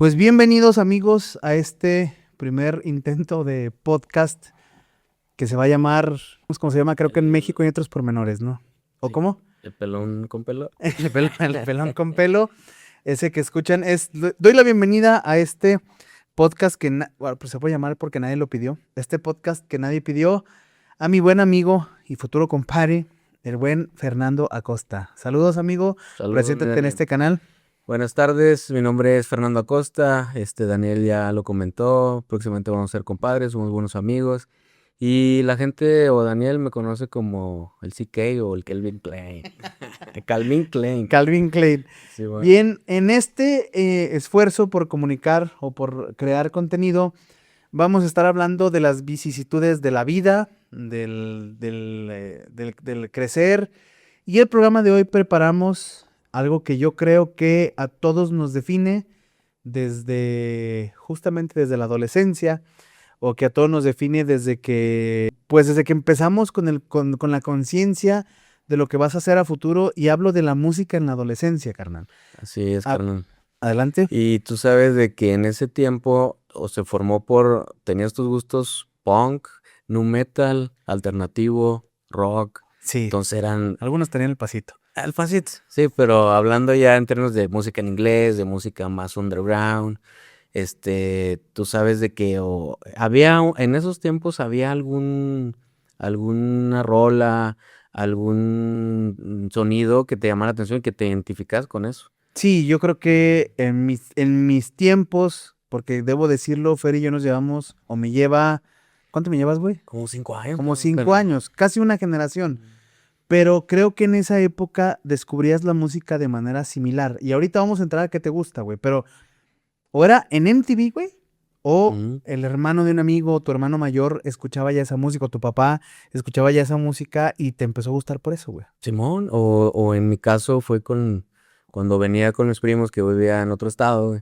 Pues bienvenidos amigos a este primer intento de podcast que se va a llamar, ¿cómo se llama? Creo que en México hay otros pormenores, ¿no? ¿O Sí. ¿cómo? El pelón con pelo. El pelón con pelo, ese que escuchan es, doy la bienvenida a este podcast que, bueno, pues se puede llamar porque nadie lo pidió, este podcast que nadie pidió, a mi buen amigo y futuro compadre, el buen Fernando Acosta. Saludos amigo, Saludos, preséntate en Daniel. este canal. Buenas tardes, mi nombre es Fernando Acosta. Daniel ya lo comentó. Próximamente vamos a ser compadres, somos buenos amigos. Y la gente o Daniel me conoce como el CK o el Calvin Klein. Calvin Klein. Calvin Klein. Sí, bueno. Bien, en este esfuerzo por comunicar o por crear contenido, vamos a estar hablando de las vicisitudes de la vida, del crecer. Y el programa de hoy preparamos algo que yo creo que a todos nos define justamente desde la adolescencia, o que a todos nos define desde que empezamos con la conciencia de lo que vas a hacer a futuro, y hablo de la música en la adolescencia, carnal. Así es, Ah, carnal. Adelante. Y tú sabes de que en ese tiempo tenías tus gustos punk, nu metal, alternativo, rock. Sí, Entonces eran algunos tenían el pasito. Alpacit, sí, pero hablando ya en términos de música en inglés, de música más underground, tú sabes de que en esos tiempos había alguna rola, algún sonido que te llamara la atención y que te identificas con eso. Sí, yo creo que en mis tiempos, porque debo decirlo, Fer y yo nos llevamos, o me lleva, ¿cuánto me llevas, güey? Como 5 años. Como 5 años, casi una generación. Pero creo que en esa época descubrías la música de manera similar. Y ahorita vamos a entrar a qué te gusta, güey. Pero o era en MTV, güey, o Ujú. el hermano de un amigo, tu hermano mayor, escuchaba ya esa música, o tu papá escuchaba ya esa música y te empezó a gustar por eso, güey. Simón, o en mi caso fue cuando venía con mis primos que vivía en otro estado, güey,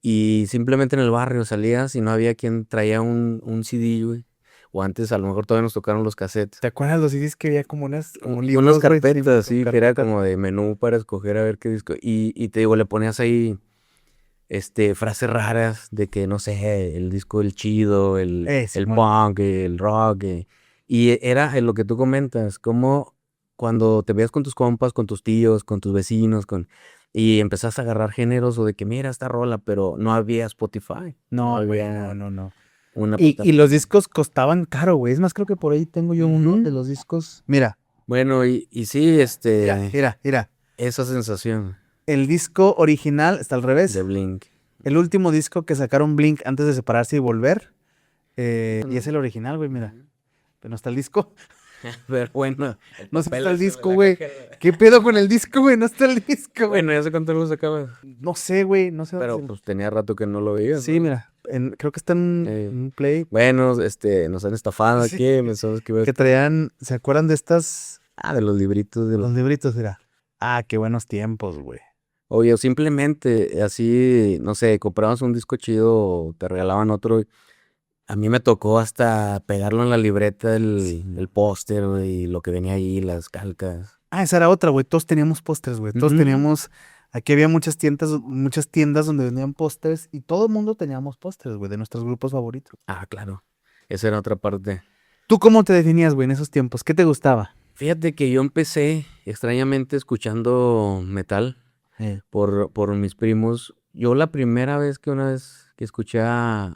y simplemente en el barrio salías y no había quien traía un CD, güey. O antes a lo mejor todavía nos tocaron los cassettes. ¿Te acuerdas los CDs que había como Unas libros, güey? carpetas, Sí, sí, que era carpetas. como de menú para escoger a ver qué disco. Y te digo, le ponías ahí frases raras de que, no sé, el disco el chido, el Simón. punk, el rock. Y era en lo que tú comentas, como cuando te veías con tus compas, con tus tíos, con tus vecinos, y empezaste a agarrar géneros o de que mira esta rola, pero no había Spotify. No, güey, había no. una Y los discos costaban caro, güey. Es más, creo que por ahí tengo yo uno Ujú. de los discos. Mira, Bueno, y sí, mira. esa sensación El disco original está al revés. de Blink. El último disco que sacaron Blink antes de separarse y volver. Y es el original, güey, mira. Pero no está el disco. Pero bueno, No está el disco, güey. ¿Qué pedo con el disco, güey? No está el disco, güey. Bueno, ya sé cuánto lo sacaba. No sé, güey. No sé Pero dónde pues tenía rato que no lo veía. Sí, ¿no? mira. Creo que está en un Play. Bueno, nos han estafado Sí. aquí. Pensamos que iba a Que traían, ¿se acuerdan de estas? de los libritos de Los libritos, mira. Ah, qué buenos tiempos, güey. Oye, o simplemente así, no sé, comprabas un disco chido o te regalaban otro. A mí me tocó hasta pegarlo en la libreta, el póster, güey, y lo que venía ahí, las calcas. Ah, esa era otra, güey. Todos teníamos pósters, güey. Todos Ujú. teníamos. Aquí había muchas tiendas donde vendían pósters y todo el mundo teníamos pósters, güey, de nuestros grupos favoritos. Ah, claro. Esa era otra parte. ¿Tú cómo te definías, güey, en esos tiempos? ¿Qué te gustaba? Fíjate que yo empecé extrañamente escuchando metal por mis primos. Yo la primera vez que escuché a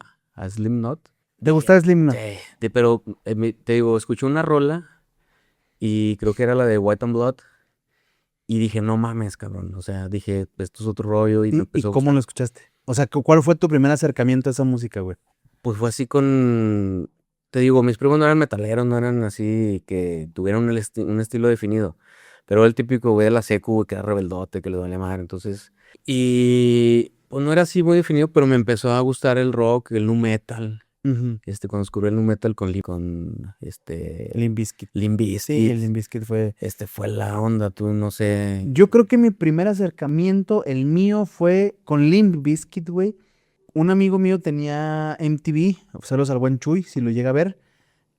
Slipknot, ¿Te gustaba Slipknot? pero te digo, escuché una rola y creo que era la de White and Blood y dije, no mames, cabrón. O sea, dije, esto es otro rollo y me ¿Y empezó a cómo gustar. lo escuchaste? O sea, ¿cuál fue tu primer acercamiento a esa música, güey? Pues fue así te digo, mis primos no eran metaleros, no eran así que tuvieran un estilo definido. Pero el típico güey de la secu, güey, que era rebeldote, que le dolía madre, entonces. Y pues no era así muy definido, pero me empezó a gustar el rock, el nu metal. Ujú. Cuando descubrí el nu metal con Limp Bizkit. Limp Sí, Bizkit, el Limp Bizkit fue. fue la onda, tú no sé. Yo creo que mi primer acercamiento, el mío, fue con Limp Bizkit, güey. Un amigo mío tenía MTV, saludos al buen Chuy, si lo llega a ver.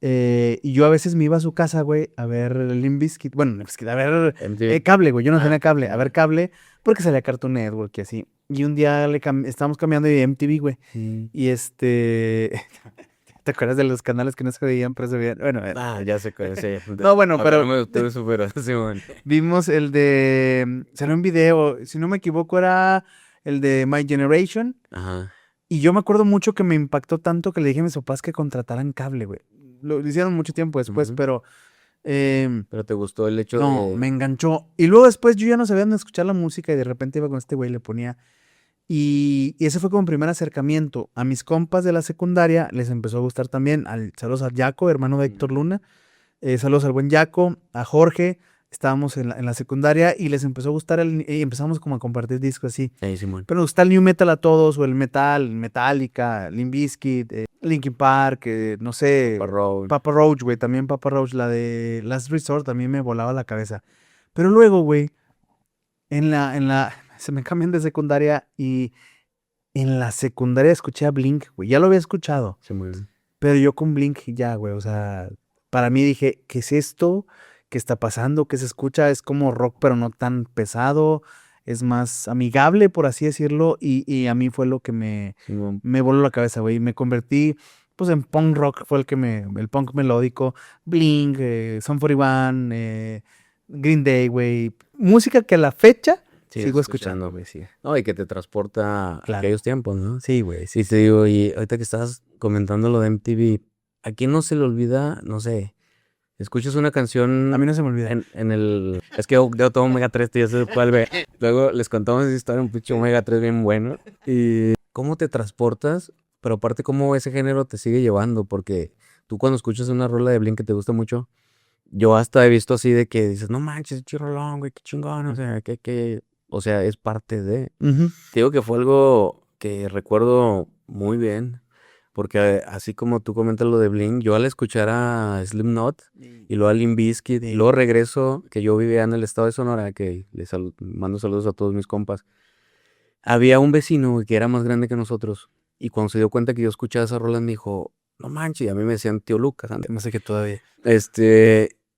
Y yo a veces me iba a su casa, güey, a ver Limp Bizkit. Bueno, Limp Bizkit, a ver MTV. cable, güey. Yo no tenía Ah, cable, a ver cable, porque salía Cartoon Network y así. y un día estábamos cambiando de MTV, güey. Mm. Y ¿te acuerdas de los canales que no se veían, pero se veían? Bueno, Ya sé cuál es. Sí. no, bueno, A ver, pero no me gustó eso, pero sí, bueno. vimos el de, salió un video, si no me equivoco era el de My Generation, Ajá. y yo me acuerdo mucho que me impactó tanto que le dije a mis papás que contrataran cable, güey. Lo hicieron mucho tiempo después, Ujú. pero Pero te gustó el hecho no, de... me enganchó. Y luego después yo ya no sabía dónde escuchar la música y de repente iba con este güey, le ponía. Y ese fue como primer acercamiento. A mis compas de la secundaria les empezó a gustar también. Saludos a Yaco, hermano de Héctor Luna. Saludos al buen Yaco, a Jorge. Estábamos en la secundaria y les empezó a gustar y empezamos como a compartir discos así. Simón. Pero nos gusta el new metal a todos, o el metal, Metallica, Limp Bizkit, Linkin Park, no sé, Papa Roach. Papa Roach, güey, también Papa Roach, la de Last Resort también me volaba la cabeza. Pero luego, güey, se me cambian de secundaria y en la secundaria escuché a Blink, güey, ya lo había escuchado, Simón. pero yo con Blink ya, güey, o sea, para mí dije, ¿qué es esto? ¿Qué está pasando? ¿Qué se escucha? Es como rock, pero no tan pesado, es más amigable, por así decirlo, y a mí fue lo que Simón. me voló la cabeza, güey, me convertí, pues en punk rock, fue el punk melódico, Blink, Sum 41, Green Day, güey, música que a la fecha Sigues sigo escuchando, escuchando. güey, sí. No, y que te transporta a Claro. aquellos tiempos, ¿no? Sí, güey, sí. Sí, te digo, y ahorita que estabas comentando lo de MTV, ¿a quién no se le olvida? No sé, escuchas una canción A mí no se me olvida. en el... Es que yo tomo Omega 3, ya sé cuál ve. Luego les contamos esa historia, un pinche Omega 3 bien bueno. Y cómo te transportas, pero aparte cómo ese género te sigue llevando, porque tú cuando escuchas una rola de Blink que te gusta mucho, yo hasta he visto así de que dices, no manches, chirrolón, güey, qué chingón, o sea, o sea, es parte de... Ujú. Te digo que fue algo que recuerdo muy bien, porque así como tú comentas lo de Blink, yo al escuchar a Slipknot y luego a Limp Bizkit, y Sí. luego regreso, que yo vivía en el estado de Sonora, que mando saludos a todos mis compas, había un vecino güey, que era más grande que nosotros, y cuando se dio cuenta que yo escuchaba esa rola me dijo, no manches, y a mí me decían tío Lucas antes. No sé qué todavía.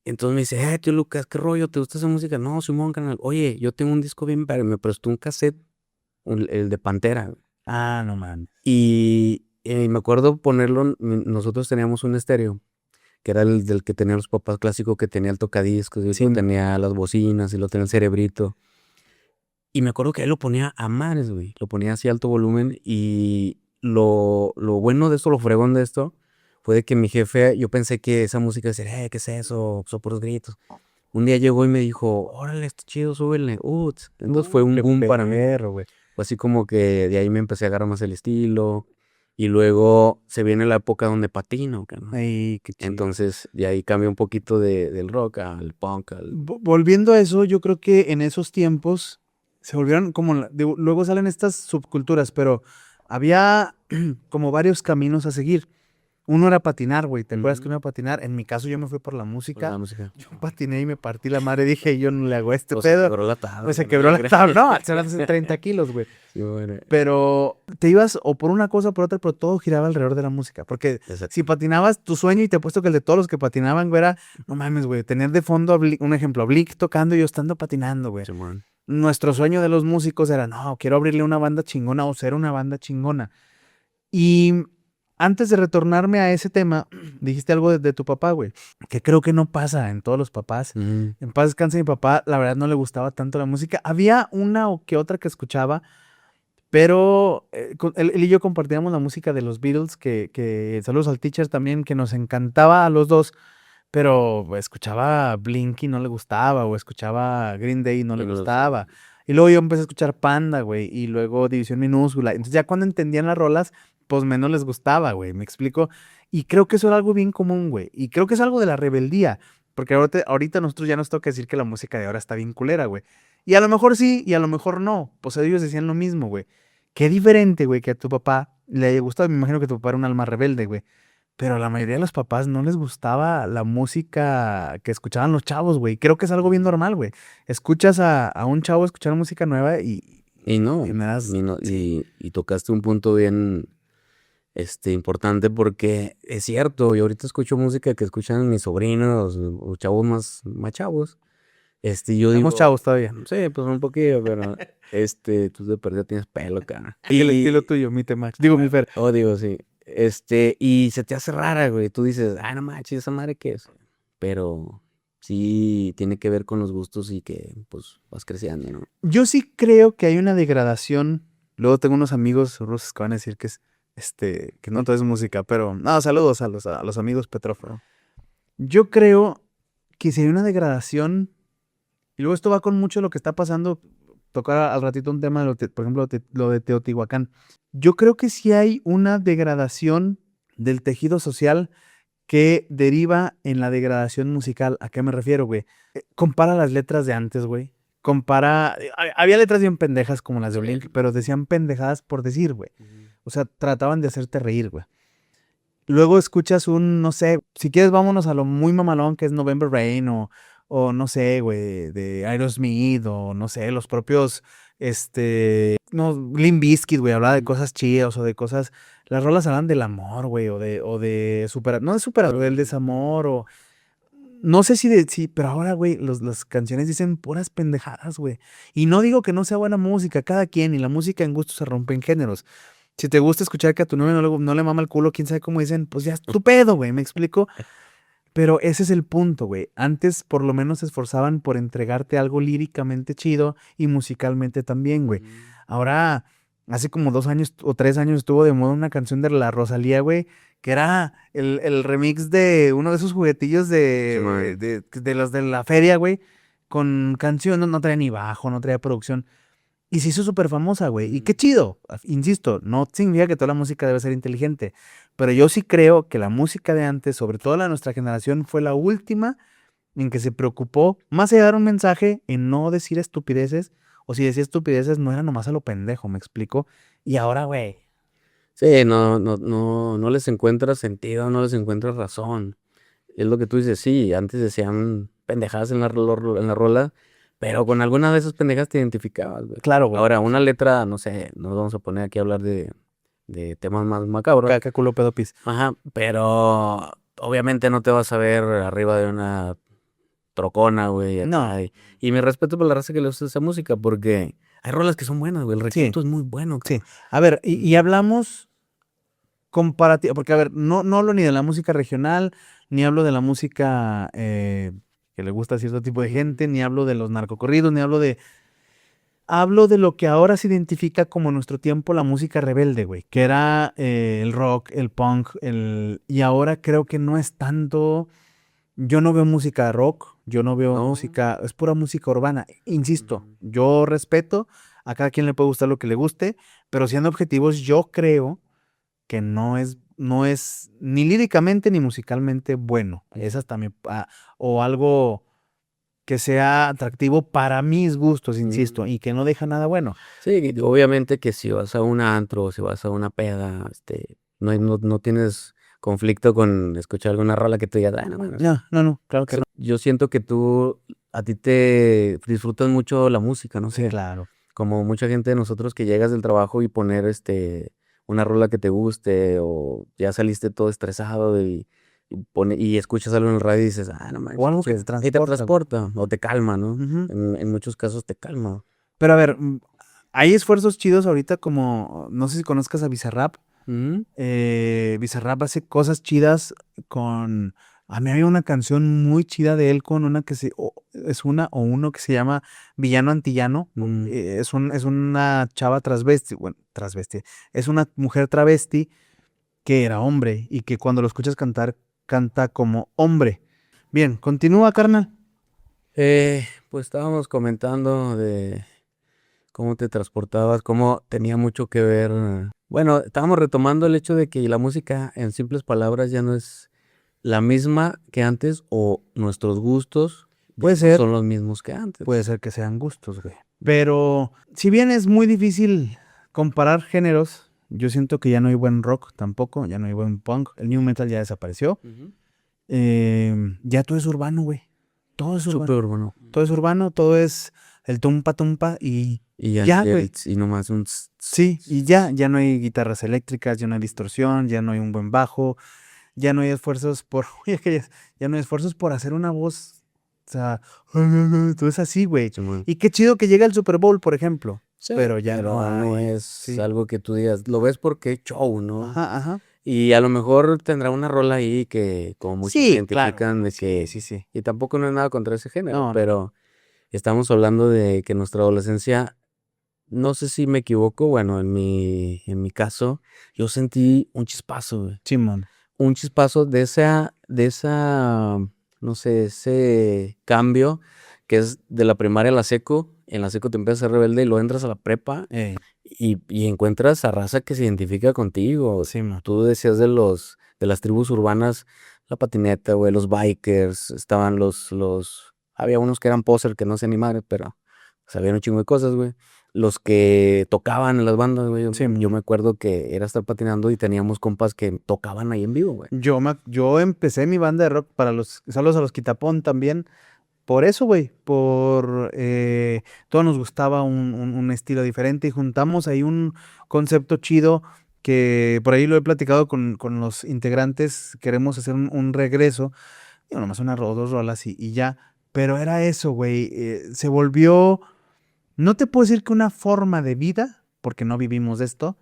Entonces me dice, tío Lucas, ¿qué rollo? ¿Te gusta esa música? No, Simón, canal. Oye, yo tengo un disco bien padre, me prestó un cassette, el de Pantera. Ah, no man. Y me acuerdo ponerlo, nosotros teníamos un estéreo, que era el del que tenían los papás clásicos, que tenía el tocadiscos, y Sí. luego tenía las bocinas, y lo tenía el cerebrito. Y me acuerdo que él lo ponía a mares, güey. Lo ponía así a alto volumen. Y lo bueno de esto, lo fregón de esto, fue de que mi jefe, yo pensé que esa música decía, ¿qué es eso? Son puros gritos. Un día llegó y me dijo, órale, está chido, súbele. Entonces fue un Qué boom para mí. perro, güey. Fue así como que de ahí me empecé a agarrar más el estilo. Y luego se viene la época donde patino, ¿no? Ay, qué chido. Entonces de ahí cambia un poquito del rock al punk. Volviendo a eso, yo creo que en esos tiempos se volvieron como, luego salen estas subculturas, pero había como varios caminos a seguir. Uno era patinar, güey. ¿Te acuerdas que Ujú. uno era patinar? En mi caso yo me fui por la Por música. la música. Yo patiné y me partí la madre. Dije, yo no le hago a este O se pedo. quebró la tabla. Pues se ¿no? quebró la tabla. No, se hace 30 kilos, güey. Sí, bueno. Pero te ibas o por una cosa o por otra, pero todo giraba alrededor de la música. Porque Exacto. si patinabas, tu sueño, y te apuesto que el de todos los que patinaban, güey, era, no mames, güey, tener de fondo, un ejemplo, a Blink tocando y yo estando patinando, güey. Simón. Nuestro sueño de los músicos era, no, quiero abrirle una banda chingona o ser una banda chingona. Y antes de retornarme a ese tema, dijiste algo de tu papá, güey, que creo que no pasa en todos los papás. Ujú. En paz descanse mi papá, la verdad no le gustaba tanto la música. Había una o que otra que escuchaba, pero él y yo compartíamos la música de los Beatles, que saludos al teacher también, que nos encantaba a los dos, pero escuchaba Blink y no le gustaba, o escuchaba Green Day y no le No le gustaba. Y luego yo empecé a escuchar Panda, güey, y luego División Minúscula. Entonces ya cuando entendían las rolas, pues menos les gustaba, güey, ¿me explico? Y creo que eso era algo bien común, güey. Y creo que es algo de la rebeldía, porque ahorita nosotros ya nos toca decir que la música de ahora está bien culera, güey. Y a lo mejor sí, y a lo mejor no. Pues ellos decían lo mismo, güey. Qué diferente, güey, que a tu papá le haya gustado. Me imagino que tu papá era un alma rebelde, güey. Pero a la mayoría de los papás no les gustaba la música que escuchaban los chavos, güey. Creo que es algo bien normal, güey. Escuchas a un chavo escuchar música nueva Y no, y me das... y, no- Sí. y tocaste un punto bien importante porque es cierto, yo ahorita escucho música que escuchan mis sobrinos o chavos más chavos Yo Estamos digo, chavos todavía. sí, pues un poquillo, pero tú de perdida tienes pelo, cara. Dilo tuyo, mi Temax. Digo, mi Fer. Digo, sí. Y se te hace rara, güey. Tú dices, no manches, ¿esa madre qué es? Pero sí tiene que ver con los gustos y que, pues, vas creciendo, ¿no? Yo sí creo que hay una degradación. Luego tengo unos amigos rusos que van a decir que es, que no todo es música, pero, no, saludos a los amigos Petrov. Yo creo que si hay una degradación, y luego esto va con mucho lo que está pasando, tocar al ratito un tema, por ejemplo, lo de Teotihuacán. Yo creo que sí hay una degradación del tejido social que deriva en la degradación musical. ¿A qué me refiero, güey? Compara las letras de antes, güey. Había letras bien pendejas como las de Blink, pero decían pendejadas por decir, güey. O sea, trataban de hacerte reír, güey. Luego escuchas no sé, si quieres vámonos a lo muy mamalón que es November Rain o no sé, güey, de Aerosmith o no sé, los propios, no, Limp Bizkit, güey, hablaba de cosas chidas o de cosas, las rolas hablan del amor, güey, o de superar, no de superar, del desamor o, no sé sí, pero ahora, güey, las canciones dicen puras pendejadas, güey. Y no digo que no sea buena música, cada quien, y la música en gusto se rompe en géneros. Si te gusta escuchar que a tu novio no le mama el culo, quién sabe cómo dicen, pues ya es tu pedo, güey, ¿me explico? Pero ese es el punto, güey. Antes por lo menos se esforzaban por entregarte algo líricamente chido y musicalmente también, güey. Ahora, hace como 2 años o 3 años estuvo de moda una canción de la Rosalía, güey, que era el remix de uno de esos juguetillos Sí, man. de los de la feria, güey, con canción, no traía ni bajo, no traía producción. Y se hizo súper famosa, güey. Y qué chido. Insisto, no significa que toda la música debe ser inteligente. Pero yo sí creo que la música de antes, sobre todo la de nuestra generación, fue la última en que se preocupó, más allá de dar un mensaje, en no decir estupideces. O si decía estupideces, no era nomás a lo pendejo, ¿me explico? Y ahora, güey. Sí, no les encuentras sentido, no les encuentras razón. Es lo que tú dices, sí, antes decían pendejadas en en la rola, pero con alguna de esas pendejadas te identificabas, güey. Claro, güey. Ahora, una letra, no sé, nos vamos a poner aquí a hablar de temas más macabros. Caca, culo, pedo, pis. Ajá, pero obviamente no te vas a ver arriba de una trocona, güey, No. acá. Y mi respeto por la raza que le gusta esa música, porque hay rolas que son buenas, güey. El Sí. requinto es muy bueno, Sí. cabrón. A ver, y hablamos comparativa, porque a ver, no hablo ni de la música regional, ni hablo de la música que le gusta a cierto tipo de gente, ni hablo de los narcocorridos, ni hablo de lo que ahora se identifica como en nuestro tiempo la música rebelde, güey, que era el rock, el punk, y ahora creo que no es tanto, yo no veo música rock, yo no veo No. música, es pura música urbana, insisto, yo respeto, a cada quien le puede gustar lo que le guste, pero siendo objetivos, yo creo que no es ni líricamente ni musicalmente bueno. Esa también, o algo que sea atractivo para mis gustos, insisto, y que no deja nada bueno. Sí, obviamente que si vas a un antro o si vas a una peda, no tienes conflicto con escuchar alguna rola que te diga, no mames". No, claro que no. Yo siento que a ti te disfrutas mucho la música, no Sí, sé, claro. como mucha gente de nosotros que llegas del trabajo y poner una rola que te guste o ya saliste todo estresado y escuchas algo en el radio y dices, no manches, O algo que te y te transporta. transporta o te calma, ¿no? Ujú. En muchos casos te calma. Pero a ver, hay esfuerzos chidos ahorita como, no sé si conozcas a Bizarrap. Ujú. Bizarrap hace cosas chidas con... A mí había una canción muy chida de él con una es una o uno que se llama Villano Antillano. Mm. Es una chava transvesti, bueno, transvesti. Es una mujer travesti que era hombre y que cuando lo escuchas cantar, canta como hombre. Bien, continúa, carnal. Pues estábamos comentando de cómo te transportabas, cómo tenía mucho que ver. Bueno, estábamos retomando el hecho de que la música, en simples palabras, ya no es la misma que antes o nuestros gustos ya Puede no ser, son los mismos que antes. puede ser que sean gustos, güey. Pero si bien es muy difícil comparar géneros, yo siento que ya no hay buen rock tampoco, ya no hay buen punk. El new metal ya desapareció. Ujú. Ya todo es urbano, güey. Todo es urbano. Súper bueno. Todo es urbano, todo es el tumpa tumpa y Y ya, güey. y nomás un Sí, y ya no hay guitarras eléctricas, ya no hay distorsión, ya no hay un buen bajo, ya no hay esfuerzos por, oye, ya no hay esfuerzos por hacer una voz O sea, tú es así, güey. Simón. Y qué chido que llega el Super Bowl, por ejemplo. Sí, Pero ya pero no no hay. es Sí. algo que tú digas, lo ves porque es show, ¿no? Ajá, ajá. Y a lo mejor tendrá una rola ahí que como muchos se Sí, claro. identifican de Sí, que, sí, sí. y tampoco no es nada contra ese género, No, no. pero estamos hablando de que nuestra adolescencia, no sé si me equivoco, bueno, en mi caso, yo sentí un chispazo, güey. Simón. Un chispazo de esa, no sé, ese cambio que es de la primaria a la seco. En la seco te empiezas a ser rebelde y luego entras a la prepa Ey, y encuentras a raza que se identifica contigo. Simón. Tú decías de las tribus urbanas, la patineta, güey, los bikers, estaban había unos que eran poser que no se animaron, pero sabían un chingo de cosas, güey. Los que tocaban en las bandas, güey. Yo Simón. me acuerdo que era estar patinando y teníamos compas que tocaban ahí en vivo, güey. Yo empecé mi banda de rock para saludos a los Quitapón también. Por eso, güey, todos nos gustaba un estilo diferente y juntamos ahí un concepto chido que por ahí lo he platicado con los integrantes, queremos hacer un regreso, digo, nomás una o dos rolas y ya, pero era eso, güey, se volvió, no te puedo decir que una forma de vida, porque no vivimos de esto,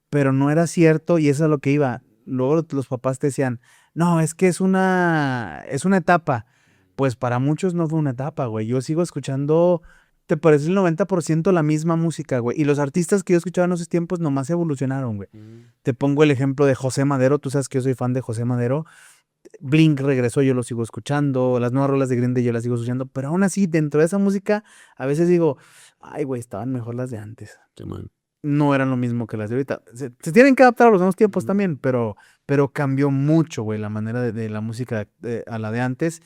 pero no era cierto y eso es a lo que iba. Luego los papás te decían, no, es que es una etapa. Pues para muchos no fue una etapa, güey. Yo sigo escuchando, te parece el 90% la misma música, güey. Y los artistas que yo escuchaba en esos tiempos nomás evolucionaron, güey. Te pongo el ejemplo de José Madero, tú sabes que yo soy fan de José Madero. Blink regresó, yo lo sigo escuchando, las nuevas rolas de Green Day yo las sigo escuchando, pero aún así, dentro de esa música, a veces digo, ay, güey, estaban mejor las de antes. Sí, man. No eran lo mismo que las de ahorita. Se tienen que adaptar a los nuevos tiempos Ujú. también, pero cambió mucho, güey, la manera de la música a la de antes.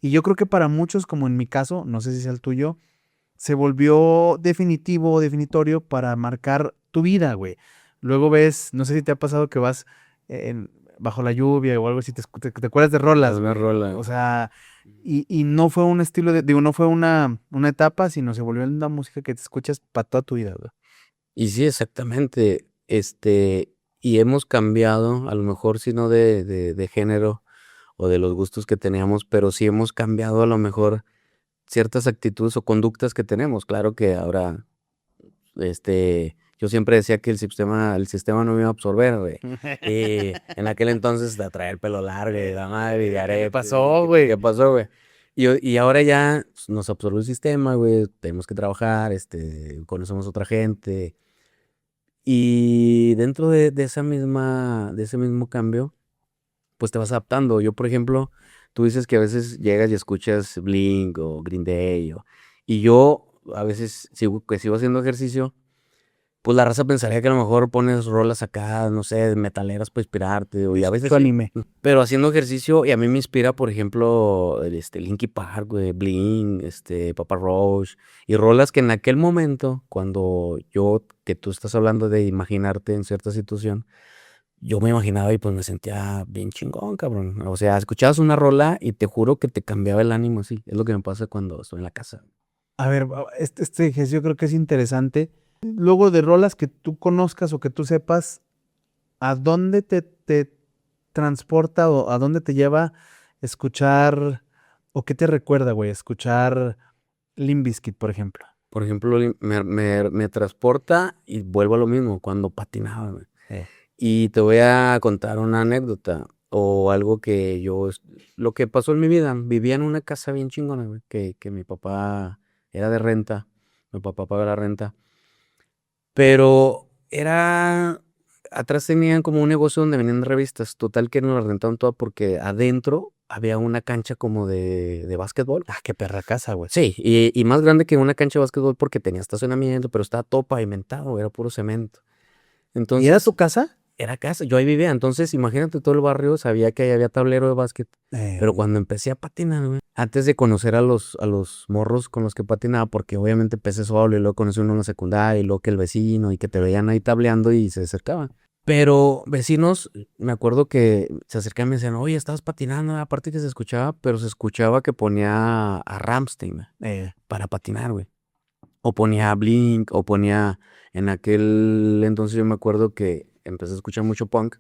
Y yo creo que para muchos, como en mi caso, no sé si sea el tuyo, se volvió definitivo o definitorio para marcar tu vida, güey. Luego ves, no sé si te ha pasado que vas bajo la lluvia o algo así, te acuerdas de rolas, Una güey. rola. O sea, y no fue un estilo digo, no fue una etapa, sino se volvió una música que te escuchas para toda tu vida, güey. Y sí, exactamente. Y hemos cambiado, a lo mejor si no de género o de los gustos que teníamos, pero sí hemos cambiado a lo mejor ciertas actitudes o conductas que tenemos. Claro que ahora, yo siempre decía que el sistema no me iba a absorber, güey. Y en aquel entonces de traer el pelo largo y la madre y de aretes, pasó, ¿qué güey? pasó, güey? Y ahora ya pues, nos absorbió el sistema, güey. Tenemos que trabajar, conocemos otra gente. Y dentro de ese mismo cambio, pues te vas adaptando. Yo, por ejemplo, tú dices que a veces llegas y escuchas Blink o Green Day, y yo a veces sigo haciendo ejercicio, pues la raza pensaría que a lo mejor pones rolas acá, no sé, metaleras para inspirarte, y a veces Tu sí. anime. Pero haciendo ejercicio, y a mí me inspira, por ejemplo, Linkin Park, güey, Blink, Papa Roach, y rolas que en aquel momento, que tú estás hablando de imaginarte en cierta situación, yo me imaginaba y pues me sentía bien chingón, cabrón. O sea, escuchabas una rola y te juro que te cambiaba el ánimo así. Es lo que me pasa cuando estoy en la casa. A ver, este ejercicio creo que es interesante. Luego de rolas que tú conozcas o que tú sepas, ¿a dónde te transporta o a dónde te lleva escuchar o qué te recuerda, güey, escuchar Limp Bizkit, por ejemplo? Por ejemplo, me transporta y vuelvo a lo mismo, cuando patinaba, güey. Eh, Y te voy a contar una anécdota o algo lo que pasó en mi vida. Vivía en una casa bien chingona, güey, que mi papá era de renta, mi papá pagaba la renta, pero atrás tenían como un negocio donde venían revistas, total que nos la rentaron toda porque adentro había una cancha como de básquetbol. qué perra casa, güey. Sí, y más grande que una cancha de básquetbol porque tenía estacionamiento, pero estaba todo pavimentado, era puro cemento. ¿Y era Entonces, tu casa? era casa, yo ahí vivía, entonces imagínate todo el barrio, sabía que ahí había tablero de básquet, pero Eh, cuando empecé a patinar, güey, antes de conocer a los morros con los que patinaba, porque obviamente empecé solo y luego conocí uno en la secundaria y luego que el vecino y que te veían ahí tableando y se acercaban. Pero vecinos, me acuerdo que se acercaban y me decían, oye, estabas patinando, aparte que se escuchaba, pero se escuchaba que ponía a Rammstein, güey, eh, para patinar, güey. O ponía Blink, en aquel entonces yo me acuerdo que empecé a escuchar mucho punk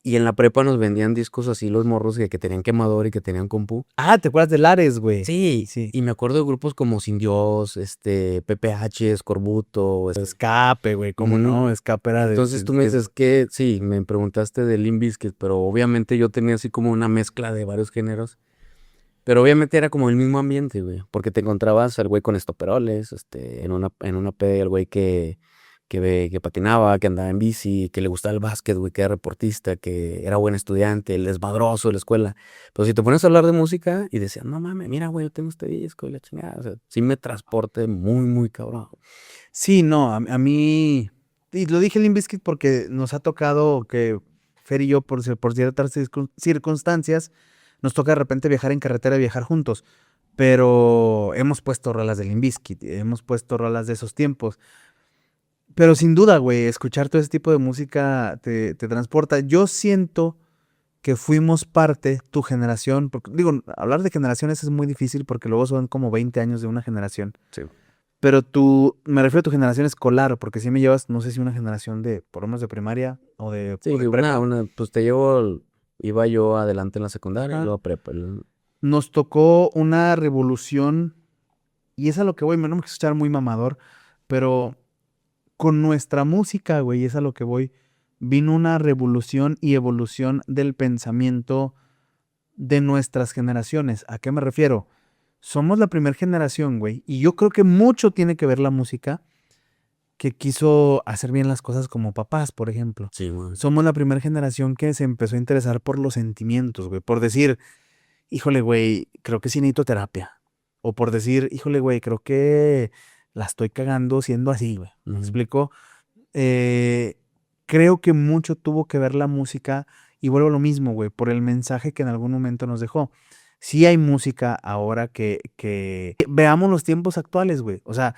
Y en la prepa nos vendían discos así los morros que tenían quemador y que tenían compu. Ah, ¿te acuerdas de Lares, güey? Sí, Sí. y me acuerdo de grupos como Sin Dios, PPH, Escorbuto. Escape, güey, ¿cómo Ujú. no? Escape era de... Entonces tú me dices que, sí, me preguntaste de Limp Bizkit, pero obviamente yo tenía así como una mezcla de varios géneros. Pero obviamente era como el mismo ambiente, güey, porque te encontrabas al güey con estoperoles, en una peda, el güey que patinaba, que andaba en bici, que le gustaba el básquet, güey, que era reportista, que era buen estudiante, el desmadroso de la escuela. Pero si te pones a hablar de música y decías, no mames, mira, güey, yo tengo este disco y la chingada, o sea, sí me transporte muy, muy cabrón. Sí, no, a mí... Y lo dije Limp Bizkit porque nos ha tocado que Fer y yo, por ciertas circunstancias, nos toca de repente viajar en carretera y viajar juntos. Pero hemos puesto rolas de Limp Bizkit, hemos puesto rolas de esos tiempos. Pero sin duda, güey, escuchar todo ese tipo de música te transporta. Yo siento que fuimos parte, tu generación, porque digo, hablar de generaciones es muy difícil porque luego son como 20 años de una generación. Sí. Pero me refiero a tu generación escolar, porque si me llevas, no sé si una generación de, por lo menos de primaria o Sí, de prepa. pues iba yo adelante en la secundaria y Ajá. luego prepa. Nos tocó una revolución, y es a lo que voy, no me quiero escuchar muy mamador, pero con nuestra música, güey, es a lo que voy, vino una revolución y evolución del pensamiento de nuestras generaciones. ¿A qué me refiero? Somos la primera generación, güey, y yo creo que mucho tiene que ver la música que quiso hacer bien las cosas como papás, por ejemplo. Sí, güey. Somos la primera generación que se empezó a interesar por los sentimientos, güey, por decir, híjole, güey, creo que sí necesito terapia. O por decir, híjole, güey, creo que la estoy cagando siendo así, güey. ¿Me Ujú. explico? Eh, Creo que mucho tuvo que ver la música y vuelvo a lo mismo, güey, por el mensaje que en algún momento nos dejó. Sí hay música ahora que veamos los tiempos actuales, güey. O sea,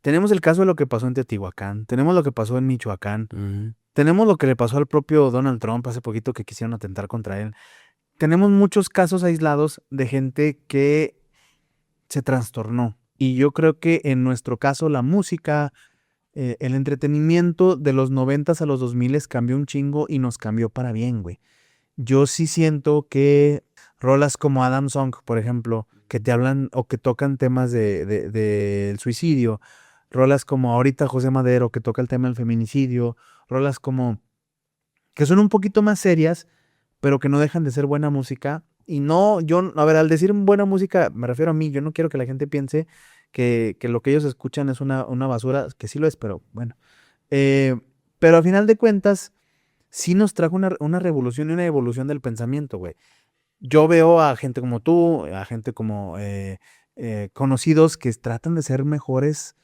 tenemos el caso de lo que pasó en Teotihuacán, tenemos lo que pasó en Michoacán, Ujú. tenemos lo que le pasó al propio Donald Trump hace poquito que quisieron atentar contra él. Tenemos muchos casos aislados de gente que se trastornó. Y yo creo que en nuestro caso la música, el entretenimiento de los 90 a los 2000 cambió un chingo y nos cambió para bien, güey. Yo sí siento que rolas como Adam Song, por ejemplo, que te hablan o que tocan temas del suicidio, rolas como ahorita José Madero, que toca el tema del feminicidio, rolas como que son un poquito más serias, pero que no dejan de ser buena música. Y no, yo, a ver, al decir buena música, me refiero a mí, yo no quiero que la gente piense que lo que ellos escuchan es una basura, que sí lo es, pero bueno. Eh, pero a final de cuentas, sí nos trajo una revolución y una evolución del pensamiento, güey. Yo veo a gente como tú, a gente como conocidos que tratan de ser mejores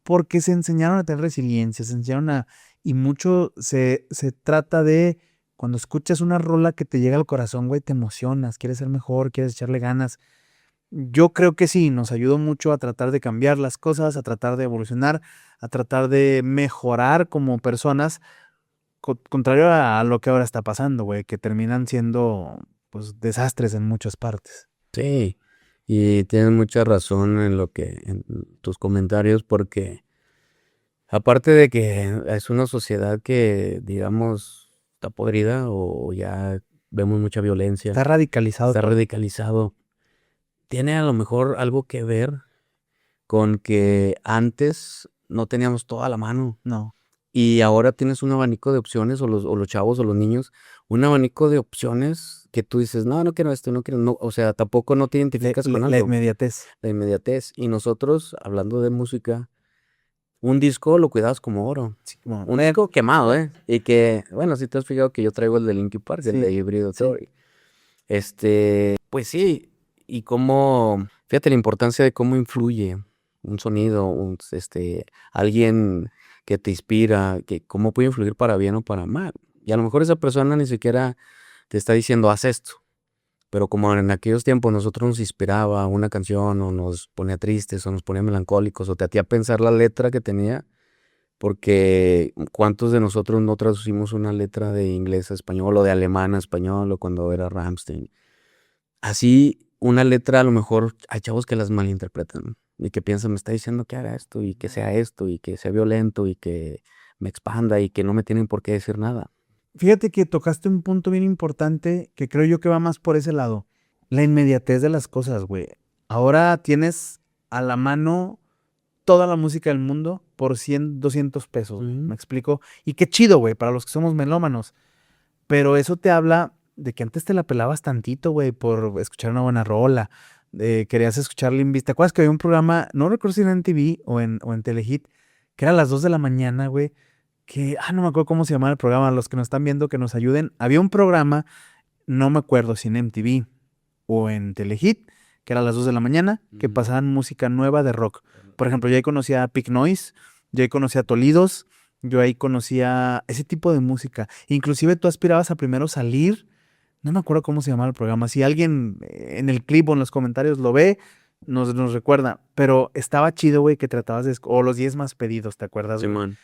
porque se enseñaron a tener resiliencia, se enseñaron a... Y mucho se trata de cuando escuchas una rola que te llega al corazón, güey, te emocionas, quieres ser mejor, quieres echarle ganas. Yo creo que sí, nos ayudó mucho a tratar de cambiar las cosas, a tratar de evolucionar, a tratar de mejorar como personas, contrario a lo que ahora está pasando, güey, que terminan siendo pues desastres en muchas partes. Sí, y tienes mucha razón en tus comentarios, porque aparte de que es una sociedad que, digamos, está podrida o ya vemos mucha violencia, Está radicalizado está todo. radicalizado, tiene a lo mejor algo que ver con que antes no teníamos toda la mano. No. Y ahora tienes un abanico de opciones, o los chavos o los niños, un abanico de opciones que tú dices, no, no quiero esto, no quiero, no, o sea, tampoco no te identificas con La algo, inmediatez. la inmediatez. Y nosotros, hablando de música, un disco lo cuidabas como oro. Sí, como, Un disco quemado, ¿eh? Y que, bueno, si te has fijado que yo traigo el de Linkin Park, el de sí, Hybrid sí. Theory. Pues sí, y cómo, fíjate la importancia de cómo influye un sonido, alguien que te inspira, que cómo puede influir para bien o para mal. Y a lo mejor esa persona ni siquiera te está diciendo, haz esto. Pero como en aquellos tiempos nosotros nos inspiraba una canción, o nos ponía tristes, o nos ponía melancólicos, o te hacía pensar la letra que tenía, porque ¿cuántos de nosotros no traducimos una letra de inglés a español, o de alemán a español, o cuando era Rammstein? Así, una letra a lo mejor hay chavos que las malinterpretan y que piensan, me está diciendo que haga esto y que sea violento y que me expanda y que no me tienen por qué decir nada. Fíjate que tocaste un punto bien importante que creo yo que va más por ese lado. La inmediatez de las cosas, güey. Ahora tienes a la mano toda la música del mundo por 100, 200 pesos. ¿Me explico? Y qué chido, güey, para los que somos melómanos. Pero eso te habla de que antes te la pelabas tantito, güey, por escuchar una buena rola. Querías escuchar Limp Bizkit. ¿Te acuerdas que había un programa, no recuerdo si era en TV o en Telehit, que era a las 2 de la mañana, güey? No me acuerdo cómo se llamaba el programa. Los que nos están viendo, que nos ayuden. Había un programa, no me acuerdo si en MTV o en Telehit, que era a las 2 de la mañana, que pasaban música nueva de rock. Por ejemplo, yo ahí conocía a Pink Noise, yo ahí conocía a Tolidos, yo ahí conocía ese tipo de música. Inclusive tú aspirabas a primero salir, no me acuerdo cómo se llamaba el programa. Si alguien en el clip o en los comentarios lo ve, nos recuerda. Pero estaba chido, güey, que tratabas de... O los 10 más pedidos, ¿te acuerdas, güey? Simón.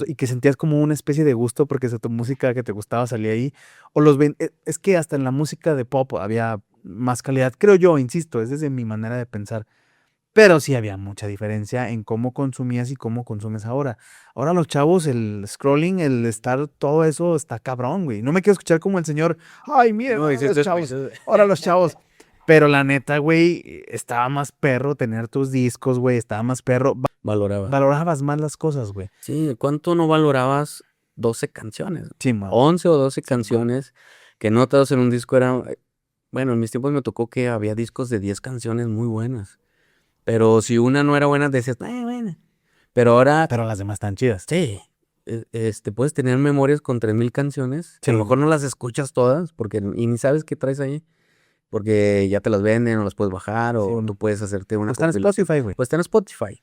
Y que sentías como una especie de gusto porque tu música que te gustaba salía ahí. Es que hasta en la música de pop había más calidad, creo yo, insisto, es desde mi manera de pensar. Pero sí había mucha diferencia en cómo consumías y cómo consumes ahora. Ahora los chavos, el scrolling, el estar, todo eso está cabrón, güey. No me quiero escuchar como el señor, ay, miren, No, ahora los chavos, ahora los chavos. Pero la neta, güey, estaba más perro tener tus discos, güey, estaba más perro. Valoraba. Valorabas más las cosas, güey. Sí, ¿cuánto no valorabas 12 canciones? Sí, man. 11 o 12 canciones que no todas en un disco eran... Bueno, en mis tiempos me tocó que había discos de 10 canciones muy buenas. Pero si una no era buena, decías, buena. Pero ahora, Pero las demás están chidas. sí, puedes tener memorias con 3000 canciones. Sí. A lo mejor no las escuchas todas y ni sabes qué traes ahí. Porque ya te las venden o las puedes bajar o Sí. tú puedes hacerte una Pues está en compilación. Spotify, güey. Pues está en Spotify.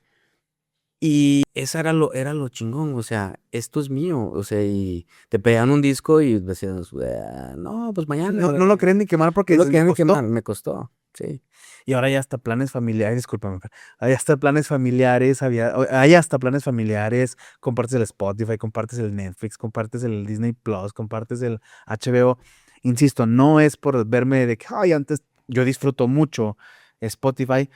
Y esa era lo chingón, o sea, esto es mío, o sea, y te pegan un disco y decías, no, pues mañana. No lo querían ni quemar porque no lo querían me costó. quemar, me costó, sí. Y ahora ya hasta planes familiares, discúlpame, hay hasta planes familiares, hay hasta planes familiares, compartes el Spotify, compartes el Netflix, compartes el Disney Plus, compartes el HBO. Insisto, no es por verme de que, antes yo disfruto mucho Spotify,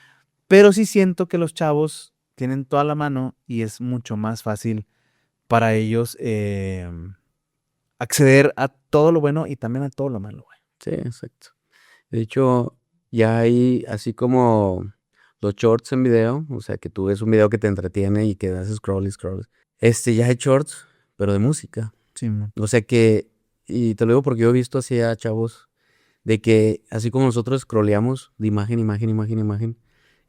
pero sí siento que los chavos tienen toda la mano y es mucho más fácil para ellos acceder a todo lo bueno y también a todo lo malo, güey. Sí, exacto. De hecho, ya hay así como los shorts en video, o sea, que tú ves un video que te entretiene y que das scroll y scroll. Ya hay shorts, pero de música. Sí, man. O sea que, y te lo digo porque yo he visto así a chavos de que así como nosotros scrolleamos de imagen,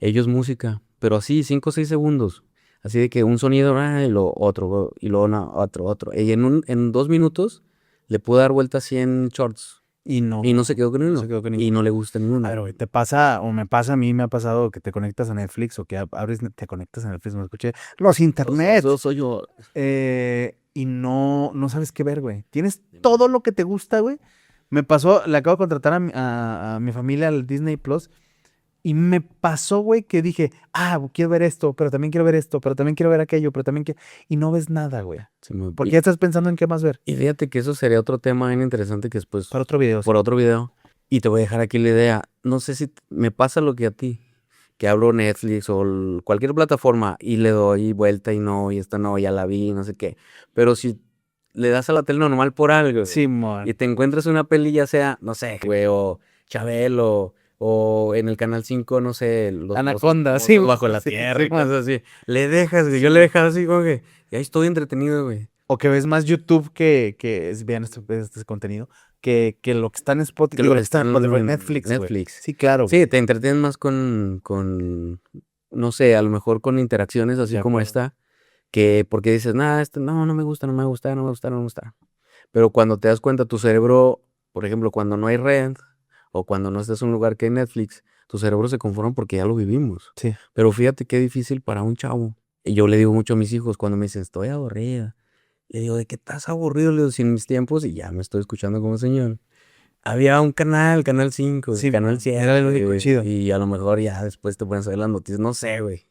ellos música, pero así 5 o 6 segundos. Así de que un sonido, y lo otro, y luego otro. Y en 2 minutos le puedo dar vuelta a 100 shorts. Y no se quedó con uno. Y no le gusta ninguno. A ver, güey, te pasa, o me pasa a mí, me ha pasado que te conectas a Netflix o que te conectas a Netflix, me escuché, los internet. Soy yo. Y no sabes qué ver, güey. Tienes todo lo que te gusta, güey. Me pasó, le acabo de contratar a mi familia al Disney Plus. Y me pasó, güey, que dije, quiero ver esto, pero también quiero ver esto, pero también quiero ver aquello, pero también quiero... Y no ves nada, güey. Porque ya estás pensando en qué más ver. Y fíjate que eso sería otro tema bien interesante que después... Para otro video. Por otro video. Y te voy a dejar aquí la idea. No sé si me pasa lo que a ti. Que abro Netflix o cualquier plataforma y le doy vuelta y no, y esta no, ya la vi, no sé qué. Pero si le das a la tele normal por algo, Sí, man. y te encuentras una peli, ya sea, no sé, güey, o Chabelo, o en el Canal 5, no sé, Anaconda, sí. Bajo la Sí, tierra, sí. cosas así. Le dejas, güey. Yo le dejaba así como que, y ahí estoy entretenido, güey. O que ves más YouTube vean este contenido, que lo que está en Spotify, Que lo que está en en Netflix, güey. Netflix. Sí, claro. Sí, te entretienes más con, no sé, a lo mejor con interacciones así De como acuerdo. esta, que porque dices, no me gusta. Pero cuando te das cuenta, tu cerebro, por ejemplo, cuando no hay red, o cuando no estás en un lugar que hay Netflix, tu cerebro se conforma porque ya lo vivimos. Sí. Pero fíjate qué difícil para un chavo. Y yo le digo mucho a mis hijos cuando me dicen, estoy aburrida. Le digo, ¿de qué estás aburrido? Le digo, si en mis tiempos, y ya me estoy escuchando como señor. Había un canal 5, Sí, Canal 7. era el único güey, chido. Y a lo mejor ya después te pueden saber las noticias, no sé, güey.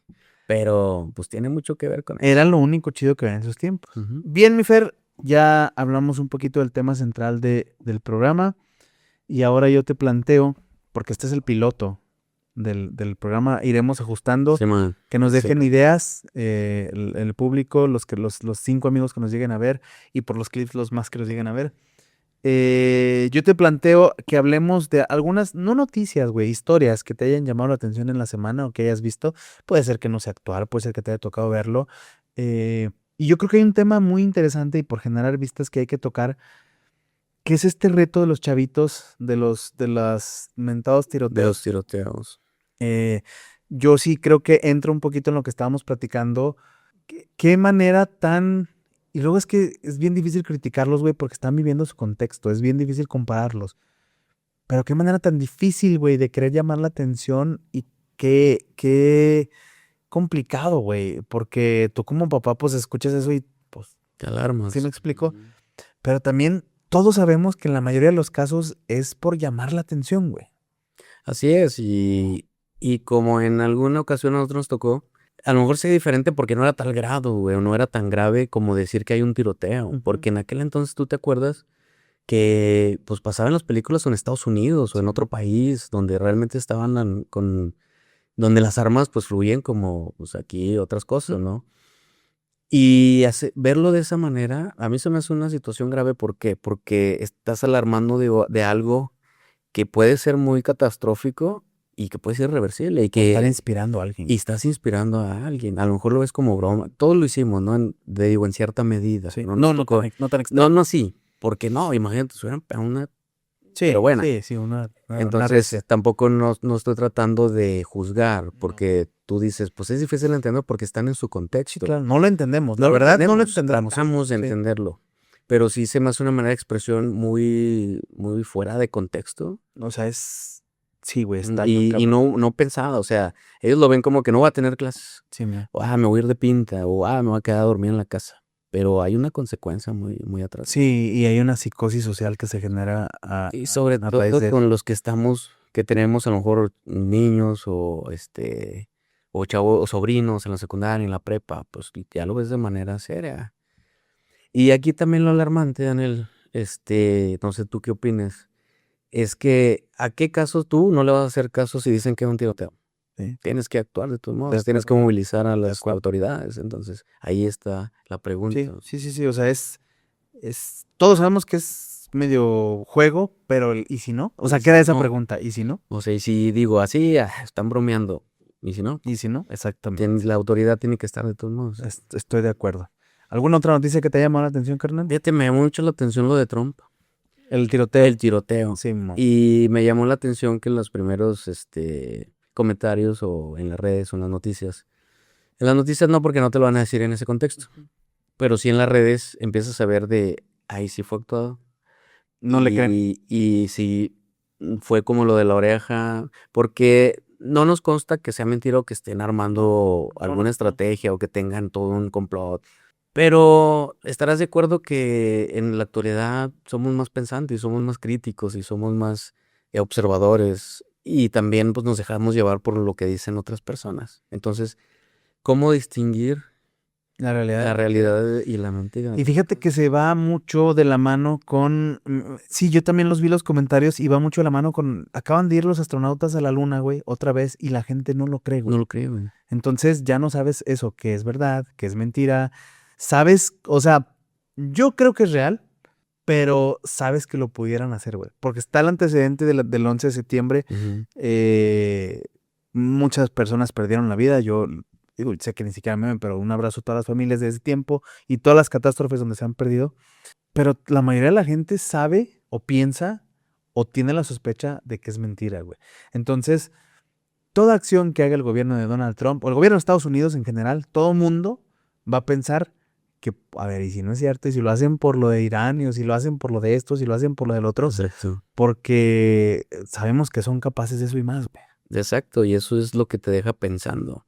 Pero pues tiene mucho que ver con eso. Era lo único chido que había en esos tiempos. Ujú. Bien, mi Fer, ya hablamos un poquito del tema central del programa. Y ahora yo te planteo, porque este es el piloto del programa iremos ajustando, Sí, man. que nos Sí. dejen ideas, el público, los 5 amigos que nos lleguen a ver y por los clips los más que nos lleguen a ver. Yo te planteo que hablemos de algunas, no noticias, güey, historias que te hayan llamado la atención en la semana o que hayas visto. Puede ser que no sea actual, puede ser que te haya tocado verlo. Y yo creo que hay un tema muy interesante y por generar vistas que hay que tocar, que es este reto de los chavitos, de las mentados De los tiroteos. tiroteos. Yo sí creo que entra un poquito en lo que estábamos platicando. Qué manera tan... Y luego es que es bien difícil criticarlos, güey, porque están viviendo su contexto. Es bien difícil compararlos. Pero qué manera tan difícil, güey, de querer llamar la atención y qué complicado, güey. Porque tú como papá, pues escuchas eso y, pues, Te alarmas. ¿sí me explico? Pero también todos sabemos que en la mayoría de los casos es por llamar la atención, güey. Así es, y como en alguna ocasión a nosotros nos tocó, a lo mejor sea diferente porque no era tal grado, güey, o no era tan grave como decir que hay un tiroteo, Ujú. porque en aquel entonces tú te acuerdas que pues pasaba en las películas o en Estados Unidos o en Sí. otro país donde realmente estaban donde las armas pues fluyen como pues aquí otras cosas, ¿no? Y verlo de esa manera, a mí se me hace una situación grave, ¿por qué? Porque estás alarmando de algo que puede ser muy catastrófico y que puede ser irreversible O estar inspirando a alguien. y estás inspirando a alguien. A lo mejor lo ves como broma. Todos lo hicimos, ¿no? Digo, en cierta medida. Sí. No, No, nos no tocó. tan, no tan No, extremo. no, sí. Porque no, imagínate, si hubieran pegado una, Sí, pero buena. sí, una Entonces, recia. tampoco no estoy tratando de juzgar, porque tú dices, pues es difícil entender porque están en su Sí, contexto. claro, no lo entendemos. La No lo verdad, no lo entendemos, entendemos. tratamos de Sí. entenderlo. Pero sí se me hace una manera de expresión muy, muy fuera de contexto. O sea, sí, güey, está bien Y cabrón. no pensada, o sea, ellos lo ven como que no va a tener clases, Sí, mira. o me voy a ir de pinta, o me voy a quedar a dormir en la casa. Pero hay una consecuencia muy, muy atrás. Sí, y hay una psicosis social que se genera Y sobre a raíz todo de con eso. los que tenemos a lo mejor niños o chavos, o sobrinos en la secundaria, en la prepa, pues ya lo ves de manera seria. Y aquí también lo alarmante, Daniel, no sé tú qué opines, es que ¿a qué caso tú no le vas a hacer caso si dicen que es un tiroteo? Sí, Tienes que actuar de todos de modos, tienes que acuerdo, movilizar a de las acuerdo. autoridades. Entonces, ahí está la pregunta. Sí. O sea, todos sabemos que es medio juego, pero ¿y si no? O sea, Y queda si esa no, pregunta, ¿y si no? o sea, y si digo así, están bromeando. Y si no, ¿Y si no? Exactamente. la autoridad tiene que estar de todos modos. Estoy de acuerdo. ¿Alguna otra noticia que te haya llamado la atención, carnal? Fíjate, me llamó mucho la atención lo de Trump, El tiroteo. el tiroteo. Sí, Y me llamó la atención que en los primeros comentarios o en las redes o en las noticias no, porque no te lo van a decir en ese contexto, pero sí en las redes empiezas a ver ahí sí fue actuado. no le creen. Y si fue como lo de la oreja, porque no nos consta que sea mentira o que estén armando alguna estrategia o que tengan todo un complot. Pero estarás de acuerdo que en la actualidad somos más pensantes y somos más críticos y somos más observadores y también pues nos dejamos llevar por lo que dicen otras personas. Entonces, ¿cómo distinguir La la realidad. realidad y la mentira? Y fíjate que se va mucho de la mano con... Sí, yo también los vi los comentarios y va mucho de la mano con... Acaban de ir los astronautas a la luna, güey, otra vez y la gente no lo cree, güey. No lo creo, güey. Entonces ya no sabes eso, que es verdad, que es mentira. Sabes, o sea, yo creo que es real, pero sabes que lo pudieran hacer, güey. Porque está el antecedente del 11 de septiembre. Ujú. Muchas personas perdieron la vida. Yo digo, sé que ni siquiera me, pero un abrazo a todas las familias de ese tiempo y todas las catástrofes donde se han perdido. Pero la mayoría de la gente sabe o piensa o tiene la sospecha de que es mentira, güey. Entonces, toda acción que haga el gobierno de Donald Trump o el gobierno de Estados Unidos en general, todo mundo va a pensar que, a ver, y si no es cierto, y si lo hacen por lo de Irán, y si lo hacen por lo de esto, si lo hacen por lo del otro, Exacto. porque sabemos que son capaces de eso y más, güey. Exacto, y eso es lo que te deja pensando.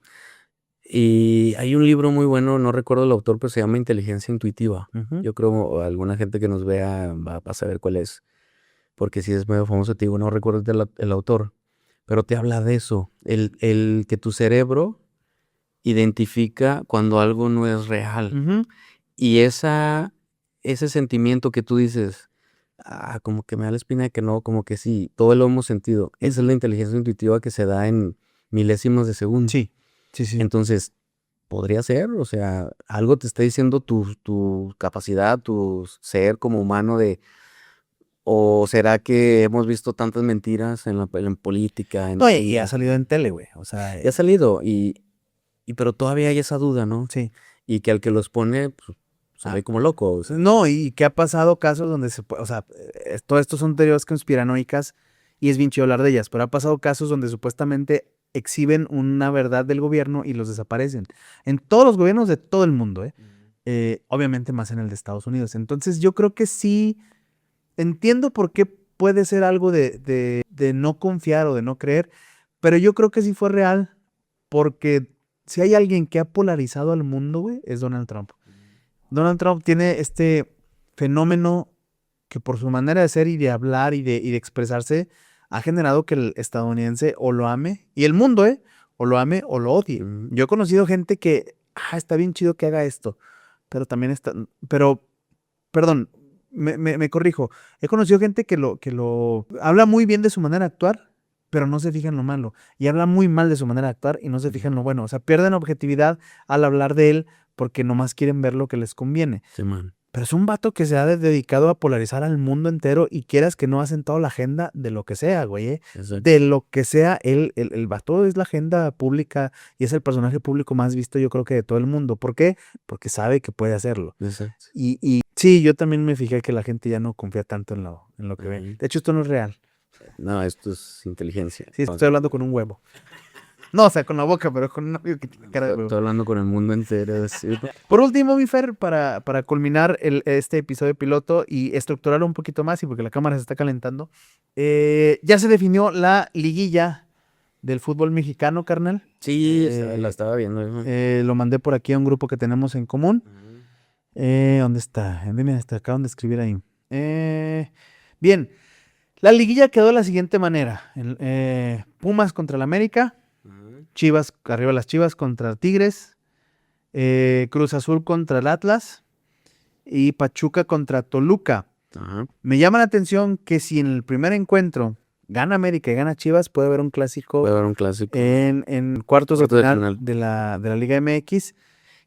Y hay un libro muy bueno, no recuerdo el autor, pero se llama Inteligencia Intuitiva. Ujú. Yo creo alguna gente que nos vea va a saber cuál es, porque sí es medio famoso, te digo, no recuerdo el autor, pero te habla de eso, el que tu cerebro identifica cuando algo no es real. Ujú. Y ese sentimiento que tú dices, como que me da la espina de que no, como que sí, todo lo hemos sentido. Esa es la inteligencia intuitiva que se da en milésimos de segundo. Sí, sí, sí. Entonces, podría ser, o sea, algo te está diciendo tu capacidad, tu ser como humano o será que hemos visto tantas mentiras en política, No, y ha salido en tele, güey. O sea, ya ha salido, pero todavía hay esa duda, ¿no? sí. Y que al que los pone, pues, se ve como loco. O sea, No, y que ha pasado casos donde o sea, todo esto son teorías conspiranoicas y es bien chido hablar de ellas, pero ha pasado casos donde supuestamente exhiben una verdad del gobierno y los desaparecen. En todos los gobiernos de todo el mundo, ¿eh? Obviamente más en el de Estados Unidos. Entonces yo creo que sí, entiendo por qué puede ser algo de no confiar o de no creer, pero yo creo que sí fue real, porque si hay alguien que ha polarizado al mundo, güey, es Donald Trump. Donald Trump tiene este fenómeno que por su manera de ser y de hablar y de expresarse ha generado que el estadounidense o lo ame, y el mundo, o lo ame o lo odie. Yo he conocido gente que, está bien chido que haga esto, pero también está, pero, perdón, me corrijo, he conocido gente que lo habla muy bien de su manera de actuar, pero no se fija en lo malo, y habla muy mal de su manera de actuar y no se fija en lo bueno, o sea, pierden objetividad al hablar de él porque nomás quieren ver lo que les conviene. sí, man. Pero es un vato que se ha dedicado a polarizar al mundo entero y quieras que no ha sentado la agenda de lo que sea, güey. Exacto. De lo que sea, el vato es la agenda pública y es el personaje público más visto, yo creo que de todo el mundo. ¿Por qué? Porque sabe que puede hacerlo. Exacto. Y sí, yo también me fijé que la gente ya no confía tanto en lo que ve. Ujú. De hecho, esto no es real. No, esto es inteligencia. Sí, estoy hablando con un huevo. No, o sea, con la boca, pero con un amigo que tiene cara de Estoy huevo. hablando con el mundo entero. Por último, mi Fer, para culminar este episodio piloto y estructurarlo un poquito más, y porque la cámara se está calentando, ya se definió la liguilla del fútbol mexicano, carnal. Sí, la estaba viendo. Lo mandé por aquí a un grupo que tenemos en común. ¿Dónde está? Mira, acaban de escribir ahí. Bien, la liguilla quedó de la siguiente manera. Pumas contra el América, Chivas, arriba las Chivas contra Tigres, Cruz Azul contra el Atlas y Pachuca contra Toluca. Ajá. Me llama la atención que si en el primer encuentro gana América y gana Chivas, puede haber un clásico Puede haber un clásico. en cuartos de Cuarto de final final. de la Liga MX.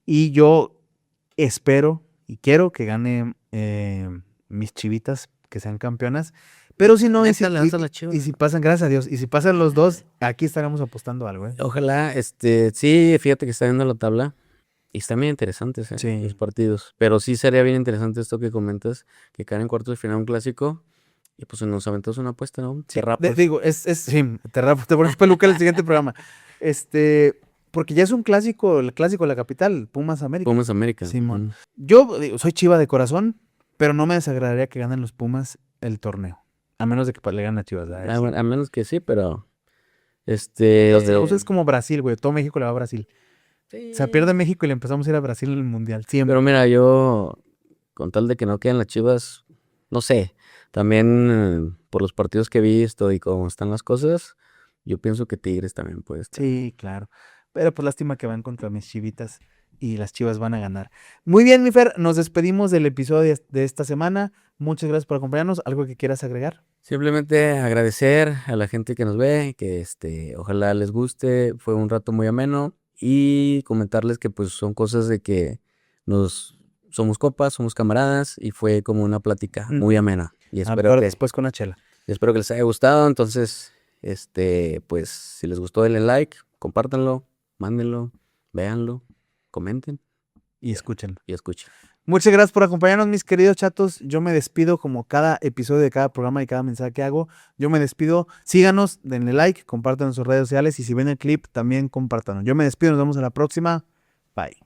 Y yo espero y quiero que gane mis Chivitas, que sean campeonas. Pero si no, Neta, le vas a las Chivas. y si pasan, gracias a Dios, y si pasan los dos, aquí estaremos apostando algo, ¿eh? Ojalá, sí, fíjate que está viendo la tabla y están bien interesantes, Sí. los partidos. Pero sí sería bien interesante esto que comentas, que caen en cuartos de final un clásico y pues nos aventamos una apuesta, ¿no? Sí, Te rapas. digo, sí, te pones peluca en el siguiente programa. Porque ya es un clásico, el clásico de la capital, Pumas América. Pumas América. Simón. Yo digo, soy Chiva de corazón, pero no me desagradaría que ganen los Pumas el torneo. A menos de que le ganen a Chivas. ¿Sabes? Bueno, a menos que sí, pero los Pues de es como Brasil, güey. Todo México le va a Brasil. O sea, pierde México y le empezamos a ir a Brasil en el Mundial. Siempre. Pero mira, yo, con tal de que no queden las Chivas, no sé, también por los partidos que he visto y cómo están las cosas, yo pienso que Tigres también puede estar. Sí, claro. Pero pues lástima que van contra mis Chivitas y las Chivas van a ganar. Muy bien, mi Fer, nos despedimos del episodio de esta semana. Muchas gracias por acompañarnos. ¿Algo que quieras agregar? Simplemente agradecer a la gente que nos ve, que ojalá les guste, fue un rato muy ameno y comentarles que pues son cosas de que somos compas, somos camaradas y fue como una plática muy amena y Ahora después con la chela. espero que les haya gustado. Entonces, pues si les gustó denle like, compártanlo, mándenlo, véanlo, comenten Y escuchen. y escuchen. Muchas gracias por acompañarnos, mis queridos chatos. Yo me despido como cada episodio de cada programa y cada mensaje que hago. Yo me despido. Síganos, denle like, compartan en sus redes sociales y si ven el clip, también compártanlo. Yo me despido, nos vemos en la próxima. Bye.